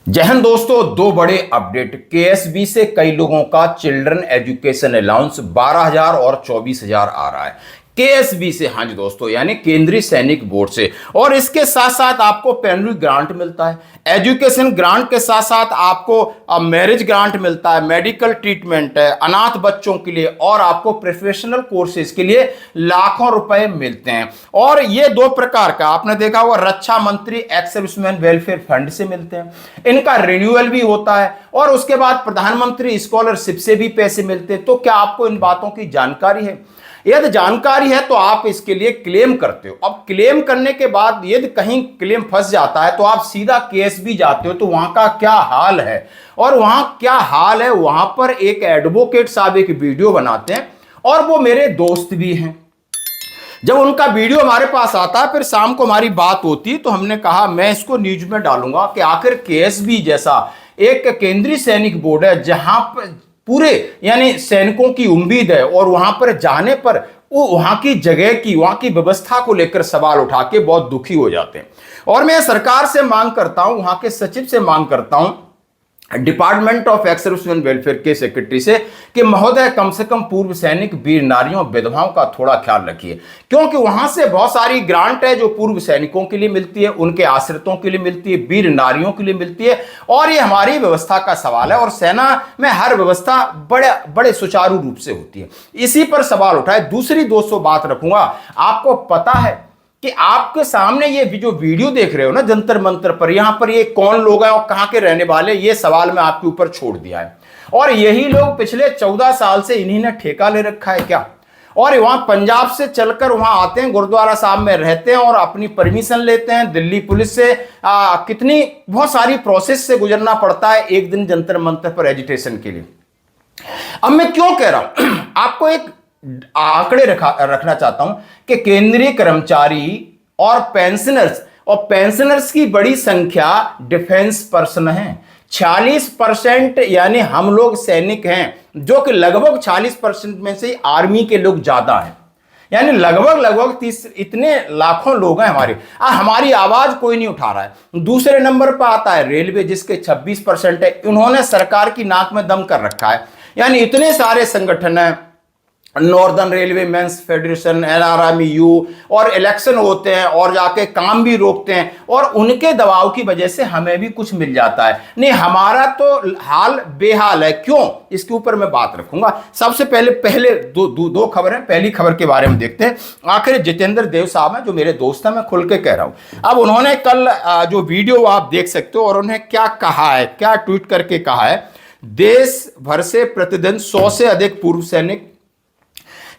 जय हिंद दोस्तों, दो बड़े अपडेट। केएसबी से कई लोगों का चिल्ड्रन एजुकेशन अलाउंस 12,000 और 24,000 आ रहा है। केएसबी से, हाँ जी दोस्तों, यानी केंद्रीय सैनिक बोर्ड से। और इसके साथ साथ आपको पेनरी ग्रांट मिलता है। एजुकेशन ग्रांट के साथ साथ आपको मैरिज ग्रांट मिलता है, मेडिकल ट्रीटमेंट है, अनाथ बच्चों के लिए, और आपको प्रोफेशनल कोर्सेज के लिए लाखों रुपए मिलते हैं। और ये दो प्रकार का आपने देखा होगा, रक्षा मंत्री एक्स सर्विसमैन वेलफेयर फंड से मिलते हैं, इनका रिन्यूअल भी होता है, और उसके बाद प्रधानमंत्री स्कॉलरशिप से भी पैसे मिलते हैं। तो क्या आपको इन बातों की जानकारी है? यदि जानकारी है तो आप इसके लिए क्लेम करते हो। अब क्लेम करने के बाद यदि कहीं क्लेम फंस जाता है तो आप सीधा केएसबी जाते हो, तो वहां का क्या हाल है? और वहां क्या हाल है, वहां पर एक एडवोकेट साहब एक वीडियो बनाते हैं, और वो मेरे दोस्त भी हैं। जब उनका वीडियो हमारे पास आता है, फिर शाम को हमारी बात होती है, तो हमने कहा मैं इसको न्यूज में डालूंगा कि आखिर केएसबी जैसा एक केंद्रीय सैनिक बोर्ड है जहां पर पूरे यानी सैनिकों की उम्मीद है, और वहां पर जाने पर वो वहां की जगह की, वहां की व्यवस्था को लेकर सवाल उठा के बहुत दुखी हो जाते हैं। और मैं सरकार से मांग करता हूं, वहां के सचिव से मांग करता हूं, department of ex serviceman welfare के सेक्रेटरी से, कि महोदय कम से कम पूर्व सैनिक, वीर नारियों, विधवाओं का थोड़ा ख्याल रखिए। क्योंकि वहां से बहुत सारी ग्रांट है जो पूर्व सैनिकों के लिए मिलती है, उनके आश्रितों के लिए मिलती है, वीर नारियों के लिए मिलती है, और ये हमारी व्यवस्था का सवाल है। और सेना में हर व्यवस्था बड़े बड़े सुचारू रूप से होती है, इसी पर सवाल उठाए। दूसरी 200 बात रखूंगा, आपको पता है कि आपके सामने ये जो वीडियो देख रहे हो ना जंतर मंतर पर, यहां पर ये कौन लोग हैं और कहां के रहने वाले, ये सवाल मैं आपके ऊपर छोड़ दिया है। और यही लोग पिछले 14 साल से इन्हीं ने ठेका ले रखा है क्या? और वहां पंजाब से चलकर वहां आते हैं, गुरुद्वारा साहब में रहते हैं और अपनी परमिशन लेते हैं दिल्ली पुलिस से। कितनी बहुत सारी प्रोसेस से गुजरना पड़ता है एक दिन जंतर मंतर पर एजिटेशन के लिए। अब मैं क्यों कह रहा हूं, आपको एक आंकड़े रखना चाहता हूं कि केंद्रीय कर्मचारी और पेंशनर्स की बड़ी संख्या डिफेंस पर्सन है। 46% यानी हम लोग सैनिक हैं, जो कि लगभग 40% में से आर्मी के लोग ज्यादा हैं। यानी लगभग 30 इतने लाखों लोग हैं हमारी आवाज कोई नहीं उठा रहा है। दूसरे नंबर पर आता है रेलवे, जिसके 26% है। उन्होंने सरकार की नाक में दम कर रखा है। यानी इतने सारे संगठन हैं, northern railway mains federation, NRMU, और इलेक्शन होते हैं और जाके काम भी रोकते हैं, और उनके दबाव की वजह से हमें भी कुछ मिल जाता है। नहीं, हमारा तो हाल बेहाल है। क्यों? इसके ऊपर मैं बात रखूंगा। सबसे पहले दो खबर है। पहली खबर के बारे में देखते हैं। आखिर जितेंद्र देव साहब हैं, जो मेरे दोस्त हैं, मैं खुल के कह रहा हूं। अब उन्होंने कल जो वीडियो आप देख सकते हो, और उन्हें क्या कहा है, क्या ट्वीट करके कहा है, देश भर से प्रतिदिन 100 से अधिक पूर्व सैनिक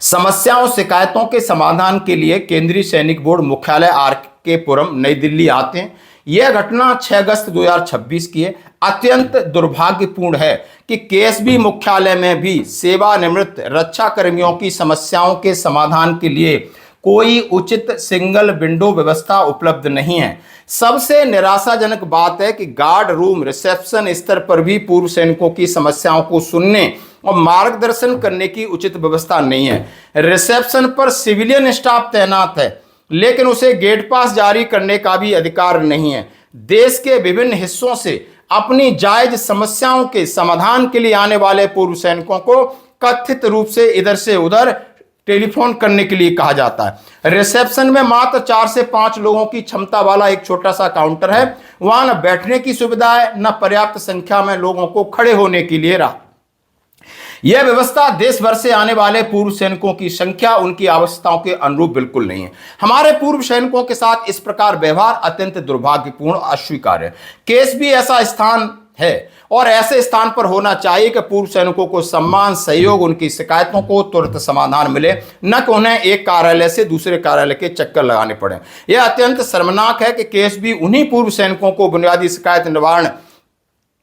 समस्याओं शिकायतों के समाधान के लिए केंद्रीय सैनिक बोर्ड मुख्यालय आरके पुरम नई दिल्ली आते हैं। यह घटना 6 अगस्त 2026 की है। अत्यंत दुर्भाग्यपूर्ण है कि केएसबी मुख्यालय में भी सेवानिवृत्त रक्षा कर्मियों की समस्याओं के समाधान के लिए कोई उचित सिंगल विंडो व्यवस्था उपलब्ध नहीं है। सबसे निराशाजनक बात है कि गार्ड रूम, रिसेप्शन स्तर पर भी पूर्व सैनिकों की समस्याओं को सुनने और मार्गदर्शन करने की उचित व्यवस्था नहीं है। रिसेप्शन पर सिविलियन स्टाफ तैनात है, लेकिन उसे गेट पास जारी करने का भी अधिकार नहीं है। देश के विभिन्न हिस्सों से अपनी जायज समस्याओं के समाधान के लिए आने वाले पूर्व सैनिकों को कथित रूप से इधर से उधर टेलीफोन करने के लिए कहा जाता है। रिसेप्शन में मात्र 4 से 5 लोगों की क्षमता वाला एक छोटा सा काउंटर है। वहां न बैठने की सुविधा है, न पर्याप्त संख्या में लोगों को खड़े होने के लिए रहा। यह व्यवस्था देश भर से आने वाले पूर्व सैनिकों की संख्या, उनकी आवश्यकताओं के अनुरूप बिल्कुल नहीं है। हमारे पूर्व सैनिकों के साथ इस प्रकार व्यवहार अत्यंत दुर्भाग्यपूर्ण, अस्वीकार्य है। केएसबी ऐसा स्थान है, और ऐसे स्थान पर होना चाहिए कि पूर्व सैनिकों को सम्मान, सहयोग, उनकी शिकायतों को तुरंत समाधान मिले, न कि उन्हें एक कार्यालय से दूसरे कार्यालय के चक्कर लगाने पड़े। यह अत्यंत शर्मनाक है कि केएसबी उन्हीं पूर्व सैनिकों को बुनियादी शिकायत निवारण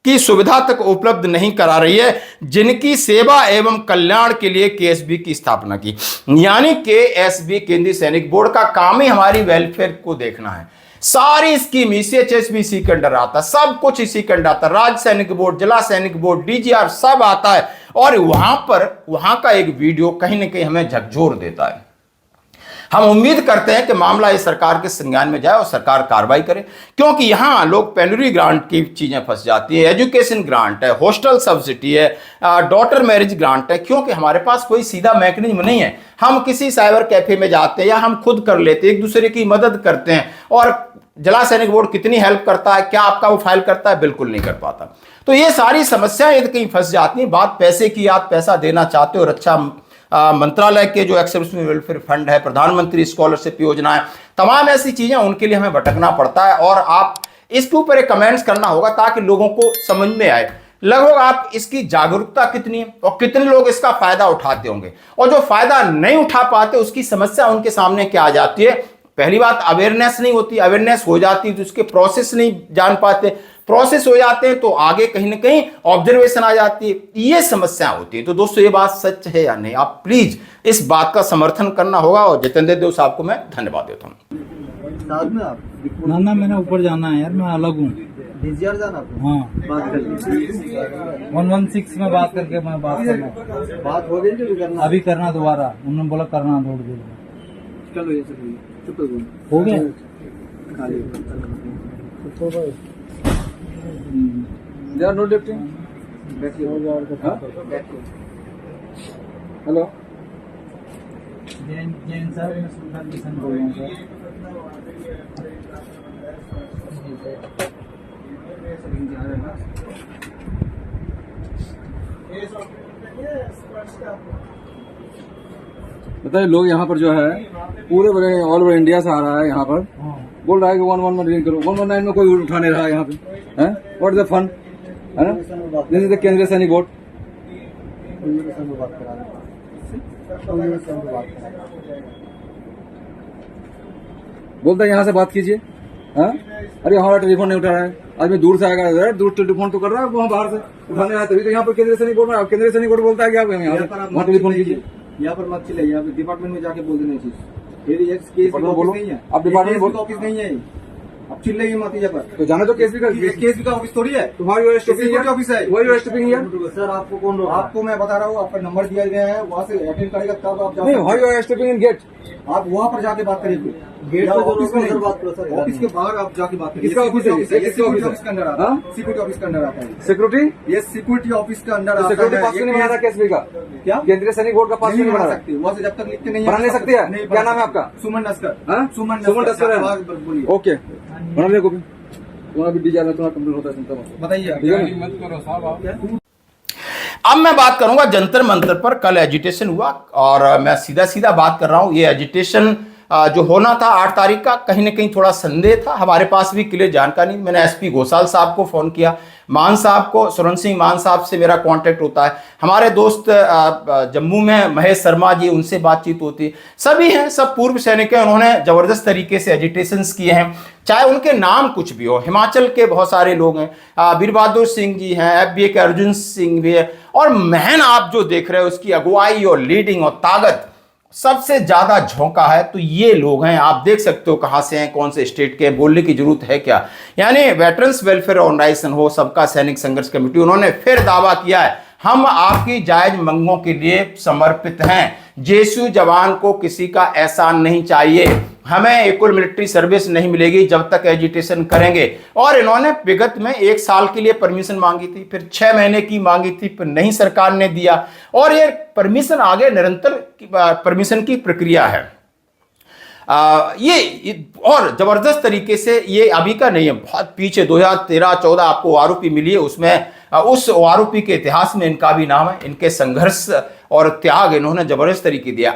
की सुविधा तक उपलब्ध नहीं करा रही है, जिनकी सेवा एवं कल्याण के लिए केएसबी की स्थापना की। यानी केएसबी, केंद्रीय सैनिक बोर्ड, का काम ही हमारी वेलफेयर को देखना है। सारी स्कीम सीएचएसबी इसी के अंडर आता है, सब कुछ इसी के अंडर आता है। राज्य सैनिक बोर्ड, जिला सैनिक बोर्ड, डीजीआर सब आता है। और वहां का एक वीडियो कहीं ना कहीं हमें झकझोर देता है। हम उम्मीद करते हैं कि मामला इस सरकार के संज्ञान में जाए और सरकार कार्रवाई करे, क्योंकि यहाँ लोग पेनरी ग्रांट की चीज़ें फंस जाती है, एजुकेशन ग्रांट है, हॉस्टल सब्सिडी है, डॉटर मैरिज ग्रांट है, क्योंकि हमारे पास कोई सीधा मैकेनिज्म नहीं है। हम किसी साइबर कैफे में जाते हैं या हम खुद कर लेते हैं, एक दूसरे की मदद करते हैं। और जिला सैनिक बोर्ड कितनी हेल्प करता है, क्या आपका वो फाइल करता है? बिल्कुल नहीं कर पाता। तो ये सारी समस्याएं यदि कहीं फंस जाती हैं, बात पैसे की, आप पैसा देना चाहते हो, रक्षा मंत्रालय के जो एक्सेप्शनल वेलफेयर फंड है, प्रधानमंत्री स्कॉलरशिप योजना है, तमाम ऐसी चीजें, उनके लिए हमें भटकना पड़ता है। और आप इसके ऊपर एक कमेंट्स करना होगा ताकि लोगों को समझ में आए लगभग आप इसकी जागरूकता कितनी है और कितने लोग इसका फायदा उठाते होंगे, और जो फायदा नहीं उठा पाते उसकी समस्या उनके सामने क्या आ जाती है। पहली बात, अवेयरनेस नहीं होती, अवेयरनेस हो जाती तो उसके प्रोसेस नहीं जान पाते, प्रोसेस हो जाते हैं तो आगे कहीं ना कहीं ऑब्जर्वेशन आ जाती है, ये समस्या होती है। तो दोस्तों, ये बात सच है या नहीं, आप प्लीज इस बात का समर्थन करना होगा। और जितेंद्र देव साहब को मैं धन्यवाद देता हूँ। ना मैंने ऊपर जाना है यार, मैं अलग हूँ। डीजीआर जाना? हाँ, बात कर 116 में बात करके मैं बात करना, बात हो गई जो करना अभी करना दोबारा, उन्होंने बोला करना थोड़ी देर में। चलो ये चुप हो गया। They are not lifting. Hello Jain साहब, मैं सुल्तान किशन बोल रहा हूँ सर। बताइए, लोग यहाँ पर जो है पूरे बड़े ऑल ओवर इंडिया से आ रहा है यहाँ पर, बोल रहा है कि 111 करो। 119 में कोई उठा नहीं रहा है यहाँ पे, हैं? व्हाट इज द फन, है ना? दिस इज द केंद्रीय सैनिक बोर्ड। बोलता है यहाँ से बात कीजिए, हाँ? अरे हमारा टेलीफोन नहीं उठा रहा है, आदमी दूर से आएगा, दूर टेलीफोन तो कर रहा है, वहाँ बाहर से उठाने रहा है, तभी तो यहाँ पर केंद्रीय सैनिक बोर्ड, केंद्रीय सैनिक बोर्ड बोलता है कि आप यहाँ टेलीफोन कीजिए। यहाँ पर मत चिल्लाइए, यहाँ पे डिपार्टमेंट में जाके बोल देना चीज। फिर ये केस बोलो, नहीं है, आप डिपार्टमेंट ऑफिस नहीं है, अब चिल्लाइए मत यहाँ पर। तो जाना तो केस भी का ऑफिस थोड़ी है, तुम्हारी ऑफिस है। वही स्टॉपिंग है सर, आपको कौन रोक? आपको मैं बता रहा हूँ, आपका नंबर दिया गया है, वहाँ से अटेंड करेगा तब आप नहीं, why you are stopping in gate? आप वहाँ पर जाके बात करिए, गेट ऑफिस में बात करो सर, ऑफिस के बाहर आप जाके बात करिए। किसका ऑफिस है? सिक्योरिटी ऑफिस के अंदर आता है, सिक्योरिटी ऑफिस के अंदर आता है। सिक्योरिटी? ये सिक्योरिटी ऑफिस के अंदर आता है। सिक्योरिटी पास नहीं बना था केसबी का? क्या केंद्रीय सैनिक बोर्ड का पास नहीं बना सकती वहाँ से, जब तक लिखते नहीं बना नहीं सकती है? क्या नाम है आपका? सुमन नस्कर। हाँ? सुमन तस्कर है। बोलिए। ओके, बना लिया कॉपी। तुम्हारा भी डीजल है, तुम्हारा कंप्लीट होता है, चिंता मत बताइए। मत करो साहब। अब मैं बात करूंगा जंतर मंतर पर कल एजिटेशन हुआ, और मैं सीधा सीधा बात कर रहा हूं। ये एजिटेशन जो होना था 8 तारीख का, कहीं ना कहीं थोड़ा संदेह था, हमारे पास भी क्लियर जानकारी नहीं। मैंने एसपी घोषाल साहब को फोन किया, मान साहब को, सुरन सिंह मान साहब से मेरा कांटेक्ट होता है, हमारे दोस्त जम्मू में महेश शर्मा जी, उनसे बातचीत होती है। सभी हैं, सब पूर्व सैनिक हैं, उन्होंने जबरदस्त तरीके से एजिटेशंस किए हैं, चाहे उनके नाम कुछ भी हो। हिमाचल के बहुत सारे लोग हैं, वीर बहादुर सिंह जी हैं, एफबीए के अर्जुन सिंह भी है, और महन आप जो देख रहे हो उसकी अगुवाई और लीडिंग और ताकत सबसे ज्यादा झोंका है तो ये लोग हैं। आप देख सकते हो कहां से हैं, कौन से स्टेट के, बोलने की जरूरत है क्या। यानी वेटरन्स वेलफेयर ऑर्गेनाइजेशन हो, सबका सैनिक संघर्ष कमेटी, उन्होंने फिर दावा किया है, हम आपकी जायज मांगों के लिए समर्पित हैं। जेएसयू जवान को किसी का एहसान नहीं चाहिए, हमें इक्वल मिलिट्री सर्विस नहीं मिलेगी जब तक एजिटेशन करेंगे। और इन्होंने विगत में 1 साल के लिए परमिशन मांगी थी, फिर 6 महीने की मांगी थी, फिर नहीं सरकार ने दिया, और ये परमिशन आगे निरंतर परमिशन की प्रक्रिया है। ये और जबरदस्त तरीके से, ये अभी का नहीं है, बहुत पीछे 2013-14 आपको आरोपी मिली है, उसमें उस आरोपी के इतिहास में इनका भी नाम है। इनके संघर्ष और त्याग इन्होंने जबरदस्त तरीके दिया,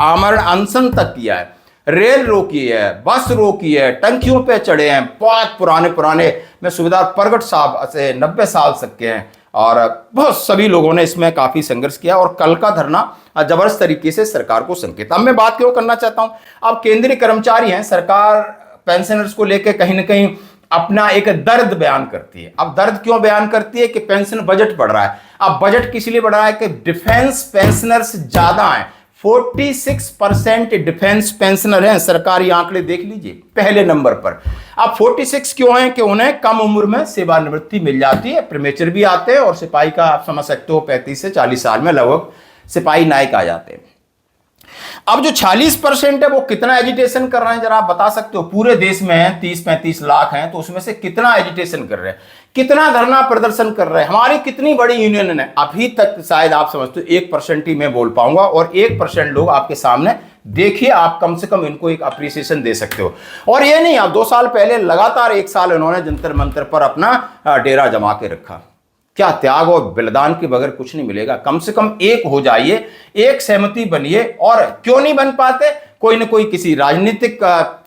आमरण अनशन तक किया है, रेल रोकी है, बस रोकी है, टंकियों पे चढ़े हैं, बहुत पुराने में सुबेदार प्रगट साहब से 90 साल तक के हैं, और बहुत सभी लोगों ने इसमें काफी संघर्ष किया। और कल का धरना जबरदस्त तरीके से सरकार को संकेत। अब मैं बात क्यों करना चाहता हूं, अब केंद्रीय कर्मचारी हैं, सरकार पेंशनर्स को लेकर कहीं ना कहीं अपना एक दर्द बयान करती है। अब दर्द क्यों बयान करती है कि पेंशन बजट बढ़ रहा है। अब बजट किस लिए बढ़ रहा है कि डिफेंस पेंशनर्स ज्यादा हैं, 46% डिफेंस पेंशनर हैं, सरकारी आंकड़े देख लीजिए पहले नंबर पर। अब 46 क्यों हैं कि उन्हें कम उम्र में सेवानिवृत्ति मिल जाती है, प्रीमेचर भी आते हैं, और सिपाही का आप समझ सकते हो 35 से 40 साल में लगभग सिपाही नायक आ जाते हैं। अब जो 40% है वो कितना एजिटेशन कर रहे हैं जरा आप बता सकते हो? पूरे देश में है 30-35 लाख हैं, तो उसमें से कितना एजिटेशन कर रहे हैं, कितना धरना प्रदर्शन कर रहे हैं? हमारी कितनी बड़ी यूनियन है? अभी तक शायद आप समझते हो 1% ही मैं बोल पाऊंगा, और 1% लोग आपके सामने देखिए, आप कम से कम इनको एक अप्रिसिएशन दे सकते हो। और ये नहीं, आप 2 साल पहले लगातार 1 साल इन्होंने जंतर मंतर पर अपना डेरा जमा के रखा। क्या त्याग और बलिदान के बगैर कुछ नहीं मिलेगा? कम से कम एक हो जाइए, एक सहमति बनिए। और क्यों नहीं बन पाते? कोई ना कोई किसी राजनीतिक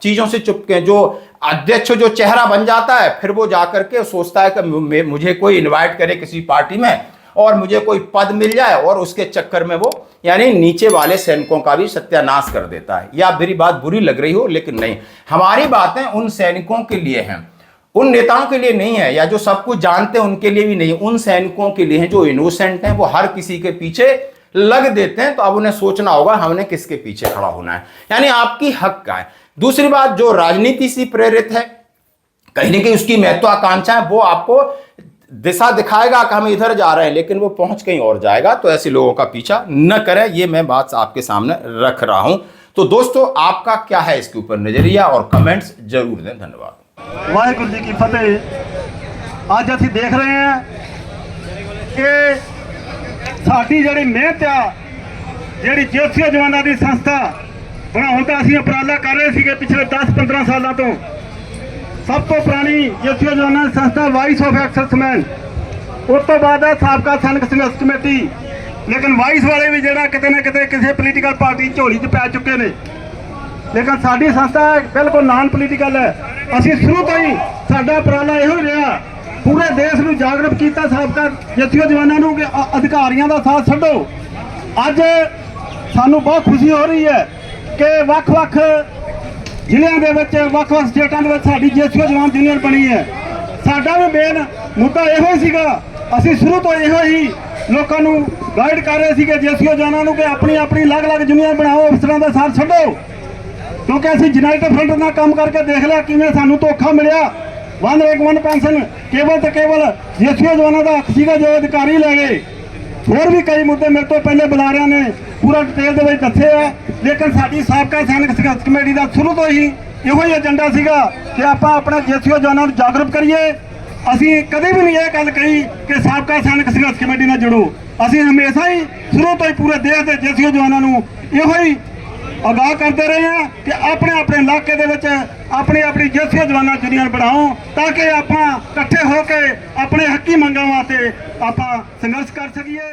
चीजों से चुपके, जो अध्यक्ष जो चेहरा बन जाता है, फिर वो जाकर के सोचता है कि मुझे कोई इनवाइट करे किसी पार्टी में और मुझे कोई पद मिल जाए, और उसके चक्कर में वो यानी नीचे वाले सैनिकों का भी सत्यानाश कर देता है। या मेरी बात बुरी लग रही हो, लेकिन नहीं, हमारी बातें उन सैनिकों के लिए हैं, उन नेताओं के लिए नहीं है, या जो सब कुछ जानते हैं उनके लिए भी नहीं, उन सैनिकों के लिए हैं जो इनोसेंट हैं, वो हर किसी के पीछे लग देते हैं। तो अब उन्हें सोचना होगा हमने किसके पीछे खड़ा होना है, यानी आपकी हक का है। दूसरी बात, जो राजनीति से प्रेरित है, कहीं ना कहीं उसकी महत्वाकांक्षा है, वो आपको दिशा दिखाएगा कि हम इधर जा रहे हैं, लेकिन वो पहुंच कहीं और जाएगा। तो ऐसे लोगों का पीछा न करें, ये मैं बात आपके सामने रख रहा हूं। तो दोस्तों, आपका क्या है इसके ऊपर नजरिया, और कमेंट्स जरूर दें। धन्यवाद। वाहिगुरू जी की फतेह। अज असीं देख रहे हैं कि साडी जिहड़ी मेहनत आ, जिहड़ी जोशीआ जवानां दी संस्था बनाउण दा असीं उपराला कर रहे सीगे पिछले 10-15 सालों तो। सब तो पुरानी जोशीआ जवानां दी संस्था वाइस ऑफ एक्सर्समैन, उस तो बाद है साबका सैनिक संघर्ष कमेटी। लेकिन वाइस वाले भी जिहड़ा किते ना किते किसी पोलीटिकल पार्टी झोली च पै चुके ने, लेकिन साडी संस्था बिल्कुल नॉन पोलीटिकल है। ਅਸੀਂ शुरू तो ही साडा उपराला ਇਹੋ ਰਿਹਾ, पूरे देश ਨੂੰ जागरूक ਕੀਤਾ ਸਾਬਕਾ ਜਥੇਬੰਦੀਆਂ ਜਵਾਨਾਂ ਨੂੰ ਕਿ ਅਧਿਕਾਰੀਆਂ ਦਾ ਸਾਥ ਛੱਡੋ। ਅੱਜ ਸਾਨੂੰ ਬਹੁਤ ਖੁਸ਼ੀ ਹੋ ਰਹੀ ਹੈ ਕਿ ਵੱਖ-ਵੱਖ ਜ਼ਿਲ੍ਹਿਆਂ ਦੇ ਵਿੱਚ, ਵੱਖ-ਵੱਖ ਸਟੇਟਾਂ ਦੇ ਵਿੱਚ ਸਾਡੀ ਜਥੇਬੰਦੀਆਂ ਜਵਾਨ ਯੂਨੀਅਨ ਬਣੀ ਹੈ। ਸਾਡਾ ਵੀ ਮੇਨ ਮੁੱਦਾ ਇਹੋ ਹੀ ਸੀਗਾ, ਅਸੀਂ ਸ਼ੁਰੂ ਤੋਂ ਇਹੋ ਹੀ ਲੋਕਾਂ ਨੂੰ ਗਾਈਡ ਕਰ ਰਹੇ ਸੀਗੇ ਜਥੇਬੰਦੀਆਂ ਜਵਾਨਾਂ ਨੂੰ ਕਿ ਆਪਣੀ ਅਲੱਗ-ਅਲੱਗ ਯੂਨੀਅਨ ਬਣਾਓ, ਅਫਸਰਾਂ ਦਾ ਸਾਥ ਛੱਡੋ। क्योंकि असं यूनाइटेड फ्रंट नाल काम करके देख लिया किवें सानू धोखा मिलिया। वन रैंक वन पेंशन केवल तो केवल जथेबंदियां जवानां दा हक सीगा जो अधिकारी ले गए। होर भी कई मुद्दे मेरे तो पहले बुलारियां ने पूरा डिटेल दे विच दस्से है, लेकिन साडी साबका सैनिक संघर्ष कमेटी का शुरू तो ही इहो ही एजेंडा सीगा कि आपां अपने जथेबंदियां जवानां नूं जागरूक करिए। असीं कदे भी नहीं ये गल कही कि साबका सैनिक संघर्ष कमेटी नाल जुड़ो। असीं हमेशा ही शुरू तो ही पूरे देश के जथेबंदियां जवानां नूं इहो ही आगाह करते रहे हैं कि अपने इलाके दे विच अपनी जथेबंदियां जवानां यूनियन बनाओ, ताकि आपां इकट्ठे होकर अपने हकी मंगां वास्ते आपां संघर्ष कर सकीए।